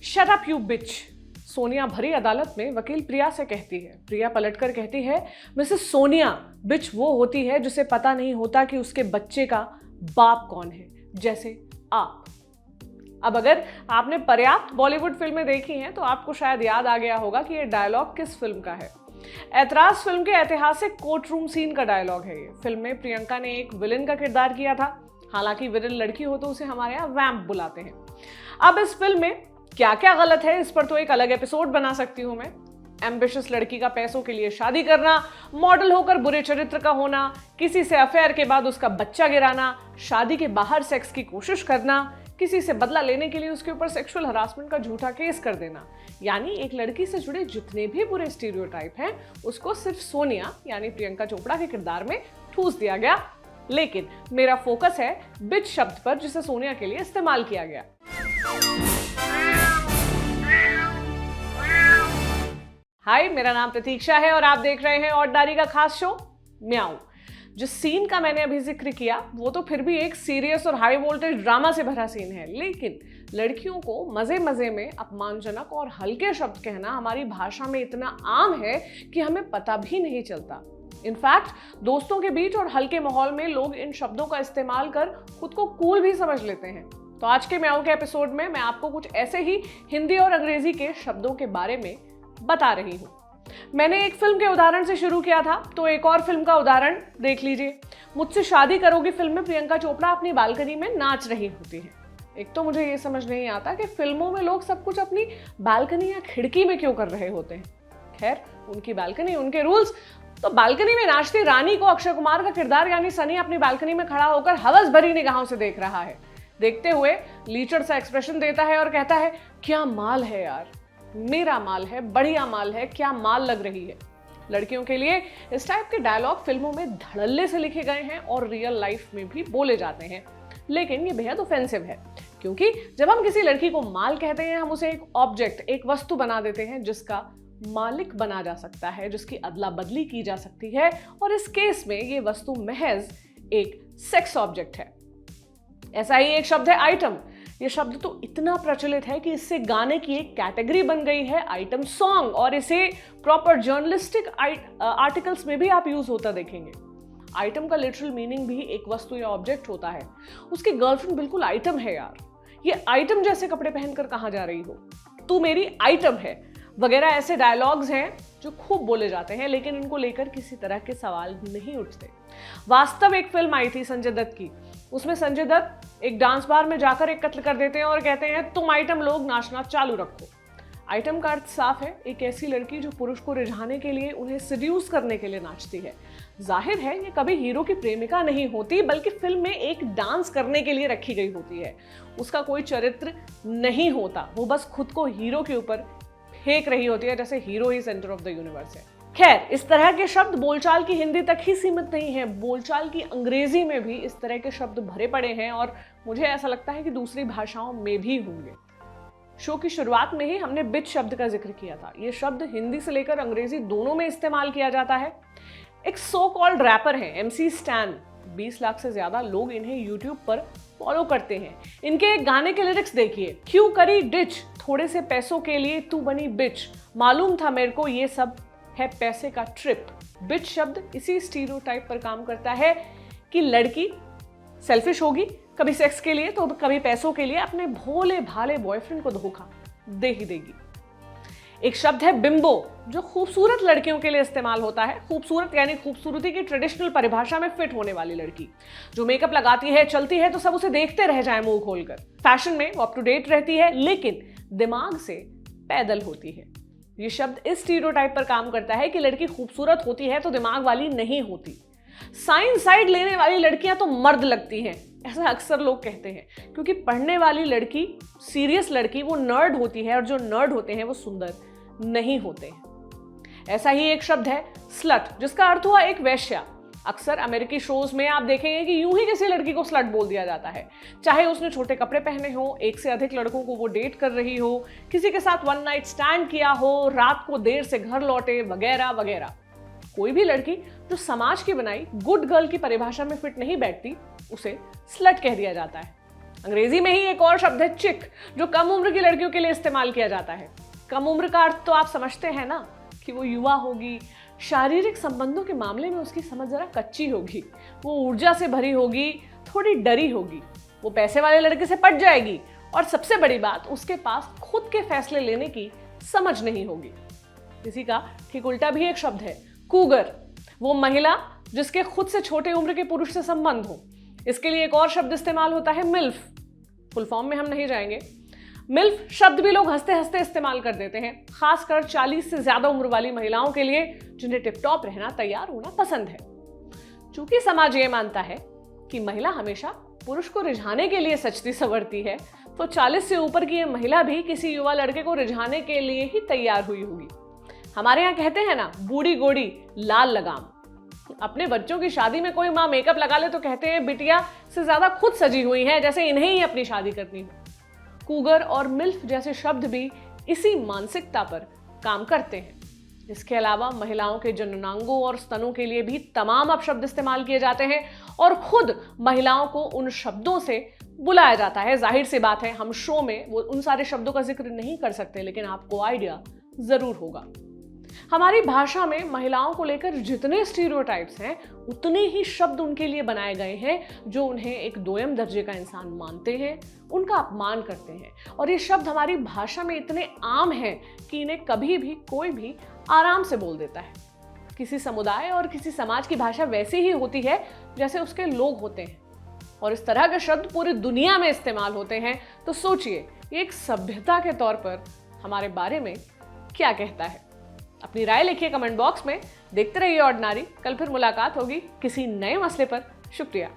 Shut up you बिच, सोनिया भरी अदालत में वकील प्रिया से कहती है। प्रिया पलटकर कहती है, मिसेस सोनिया, बिच वो होती है जिसे पता नहीं होता कि उसके बच्चे का बाप कौन है, जैसे आप। अब अगर आपने पर्याप्त बॉलीवुड फिल्में देखी हैं तो आपको शायद याद आ गया होगा कि ये डायलॉग किस फिल्म का है। ऐतराज फिल्म के ऐतिहासिक कोर्ट रूम सीन का डायलॉग है ये। फिल्म में प्रियंका ने एक विलेन का किरदार किया था। हालांकि विलेन लड़की हो तो उसे हमारे यहाँ वैम्प बुलाते हैं। अब इस फिल्म में क्या क्या गलत है इस पर तो एक अलग एपिसोड बना सकती हूं मैं। एम्बिशियस लड़की का पैसों के लिए शादी करना, मॉडल होकर बुरे चरित्र का होना, किसी से अफेयर के बाद उसका बच्चा गिराना, शादी के बाहर सेक्स की कोशिश करना, किसी से बदला लेने के लिए उसके ऊपर सेक्सुअल हरासमेंट का झूठा केस कर देना। यानी एक लड़की से जुड़े जितने भी बुरे स्टीरियोटाइप हैं उसको सिर्फ सोनिया यानी प्रियंका चोपड़ा के किरदार में ठूस दिया गया। लेकिन मेरा फोकस है बिच शब्द पर जिसे सोनिया के लिए इस्तेमाल किया गया। हाय, मेरा नाम प्रतीक्षा है और आप देख रहे हैं औरदारी का खास शो म्याऊ। जिस सीन का मैंने अभी जिक्र किया वो तो फिर भी एक सीरियस और हाई वोल्टेज ड्रामा से भरा सीन है, लेकिन लड़कियों को मजे मजे में अपमानजनक और हल्के शब्द कहना हमारी भाषा में इतना आम है कि हमें पता भी नहीं चलता। इनफैक्ट दोस्तों के बीच और हल्के माहौल में लोग इन शब्दों का इस्तेमाल कर खुद को कूल भी समझ लेते हैं। तो आज के म्याऊ के एपिसोड में मैं आपको कुछ ऐसे ही हिंदी और अंग्रेजी के शब्दों के बारे में बता रही हूँ। मैंने एक फिल्म के उदाहरण से शुरू किया था, तो एक और फिल्म का उदाहरण देख लीजिए। मुझसे शादी करोगी फिल्म में प्रियंका चोपड़ा अपनी बालकनी में नाच रही होती है। एक तो मुझे ये समझ नहीं आता कि फिल्मों में लोग सब कुछ अपनी बालकनी या खिड़की में क्यों कर रहे होते हैं। खैर, उनकी बालकनी, उनके रूल्स। तो बालकनी में नाचती रानी को अक्षय कुमार का किरदार यानी सनी अपनी बालकनी में खड़ा होकर हवस भरी निगाहों से देख रहा है। देखते हुए लीचड़ सा एक्सप्रेशन देता है और कहता है, क्या माल है यार, मेरा माल है, बढ़िया माल है, क्या माल लग रही है। लड़कियों के लिए इस टाइप के डायलॉग फिल्मों में धड़ल्ले से लिखे गए हैं और रियल लाइफ में भी बोले जाते हैं, लेकिन ये बेहद ऑफेंसिव है क्योंकि जब हम किसी लड़की को माल कहते हैं हम उसे एक ऑब्जेक्ट, एक वस्तु बना देते हैं जिसका मालिक बना जा सकता है, जिसकी अदला बदली की जा सकती है, और इस केस में ये वस्तु महज एक सेक्स ऑब्जेक्ट है। ऐसा ही एक शब्द है आइटम। ये शब्द तो इतना प्रचलित है कि इससे गाने की एक कैटेगरी बन गई है, आइटम सॉन्ग, और इसे प्रॉपर जर्नलिस्टिक आर्टिकल्स में भी आप यूज होता देखेंगे। आइटम का लिटरल मीनिंग भी एक वस्तु या ऑब्जेक्ट होता है। उसकी गर्लफ्रेंड बिल्कुल आइटम है यार, ये आइटम जैसे कपड़े पहनकर कहाँ जा रही हो, तू मेरी आइटम है, वगैरह ऐसे डायलॉग्स हैं जो खूब बोले जाते हैं, लेकिन इनको लेकर किसी तरह के सवाल नहीं उठते। वास्तव एक फिल्म आई थी संजय दत्त की, उसमें संजय दत्त एक डांस बार में जाकर एक कत्ल कर देते हैं और कहते हैं तुम आइटम लोग नाचना चालू रखो। आइटम का अर्थ साफ है, एक ऐसी लड़की जो पुरुष को रिझाने के लिए, उन्हें सीड्यूस करने के लिए नाचती है। जाहिर है ये कभी हीरो की प्रेमिका नहीं होती, बल्कि फिल्म में एक डांस करने के लिए रखी गई होती है। उसका कोई चरित्र नहीं होता, वो बस खुद को हीरो के ऊपर फेंक रही होती है, जैसे hero he centre of the universe है। खैर, इस तरह के शब्द बोलचाल की हिंदी तक ही सीमित नहीं है, बोलचाल की अंग्रेजी में भी इस तरह के शब्द भरे पड़े हैं और मुझे ऐसा लगता है कि दूसरी भाषाओं में भी होंगे। शो की शुरुआत में ही हमने बिच शब्द का जिक्र किया था। यह शब्द हिंदी से लेकर अंग्रेजी दोनों में इस्तेमाल किया जाता है। एक सो कॉल्ड रैपर है MC Stan, 20 लाख से ज्यादा लोग इन्हें यूट्यूब पर फॉलो करते हैं। इनके एक गाने के लिरिक्स देखिए, क्यों करी डिच, थोड़े से पैसों के लिए तू बनी बिच, मालूम था मेरे को ये सब है पैसे का ट्रिप। बिच शब्द इसी स्टीरियोटाइप पर काम करता है कि लड़की सेल्फिश होगी, कभी सेक्स के लिए तो कभी पैसों के लिए अपने भोले भाले बॉयफ्रेंड को धोखा दे ही देगी। एक शब्द है बिम्बो, जो खूबसूरत लड़कियों के लिए इस्तेमाल होता है। खूबसूरत यानी खूबसूरती की ट्रेडिशनल परिभाषा में फिट होने वाली लड़की, जो मेकअप लगाती है, चलती है तो सब उसे देखते रह जाए मुंह खोलकर। फैशन में वो अप टू डेट रहती है, लेकिन दिमाग से पैदल होती है। ये शब्द इस स्टीरियोटाइप पर काम करता है कि लड़की खूबसूरत होती है तो दिमाग वाली नहीं होती। साइंस साइड लेने वाली लड़कियां तो मर्द लगती हैं, ऐसा अक्सर लोग कहते हैं, क्योंकि पढ़ने वाली लड़की, सीरियस लड़की, वो नर्ड होती है और जो नर्ड होते हैं वो सुंदर नहीं होते हैं। ऐसा ही एक शब्द है स्लट, जिसका अर्थ हुआ एक वेश्या। अक्सर अमेरिकी शोज में आप देखेंगे कि यूं ही किसी लड़की को स्लट बोल दिया जाता है, चाहे उसने छोटे कपड़े पहने हो, एक से अधिक लड़कों को वो डेट कर रही हो, किसी के साथ वन नाइट स्टैंड किया हो, रात को देर से घर लौटे, वगैरह वगैरह। कोई भी लड़की जो समाज की बनाई गुड गर्ल की परिभाषा में फिट नहीं बैठती, उसे स्लट कह दिया जाता है। अंग्रेजी में ही एक और शब्द है चिक, जो कम उम्र की लड़कियों के लिए इस्तेमाल किया जाता है। कम उम्र का अर्थ तो आप समझते हैं ना, कि वो युवा होगी, शारीरिक संबंधों के मामले में उसकी समझ जरा कच्ची होगी, वो ऊर्जा से भरी होगी, थोड़ी डरी होगी, वो पैसे वाले लड़के से पट जाएगी, और सबसे बड़ी बात, उसके पास खुद के फैसले लेने की समझ नहीं होगी। इसी का ठीक उल्टा भी एक शब्द है कूगर, वो महिला जिसके खुद से छोटे उम्र के पुरुष से संबंध हो। इसके लिए एक और शब्द इस्तेमाल होता है मिल्फ। फुल फॉर्म में हम नहीं जाएंगे। मिल्फ शब्द भी लोग हंसते हंसते इस्तेमाल कर देते हैं, खासकर 40 से ज्यादा उम्र वाली महिलाओं के लिए, जिन्हें टिप-टॉप रहना, तैयार होना पसंद है। चूंकि समाज ये मानता है कि महिला हमेशा पुरुष को रिझाने के लिए सजती संवरती है, तो 40 से ऊपर की ये महिला भी किसी युवा लड़के को रिझाने के लिए ही तैयार हुई होगी। हमारे यहाँ कहते हैं ना, बूढ़ी गोड़ी लाल लगाम। अपने बच्चों की शादी में कोई माँ मेकअप लगा ले तो कहते हैं बिटिया से ज्यादा खुद सजी हुई है, जैसे इन्हें ही अपनी शादी करनी हो। कूगर और मिल्फ जैसे शब्द भी इसी मानसिकता पर काम करते हैं। इसके अलावा महिलाओं के जननांगों और स्तनों के लिए भी तमाम अपशब्द इस्तेमाल किए जाते हैं, और खुद महिलाओं को उन शब्दों से बुलाया जाता है। जाहिर सी बात है, हम शो में वो उन सारे शब्दों का जिक्र नहीं कर सकते, लेकिन आपको आइडिया जरूर होगा। हमारी भाषा में महिलाओं को लेकर जितने स्टीरियोटाइप्स हैं, उतने ही शब्द उनके लिए बनाए गए हैं जो उन्हें एक दोयम दर्जे का इंसान मानते हैं, उनका अपमान करते हैं। और ये शब्द हमारी भाषा में इतने आम हैं कि इन्हें कभी भी कोई भी आराम से बोल देता है। किसी समुदाय और किसी समाज की भाषा वैसी ही होती है जैसे उसके लोग होते हैं, और इस तरह के शब्द पूरी दुनिया में इस्तेमाल होते हैं। तो सोचिए, ये एक सभ्यता के तौर पर हमारे बारे में क्या कहता है। अपनी राय लिखिए कमेंट बॉक्स में। देखते रहिए ऑर्डिनरी। कल फिर मुलाकात होगी किसी नए मसले पर। शुक्रिया।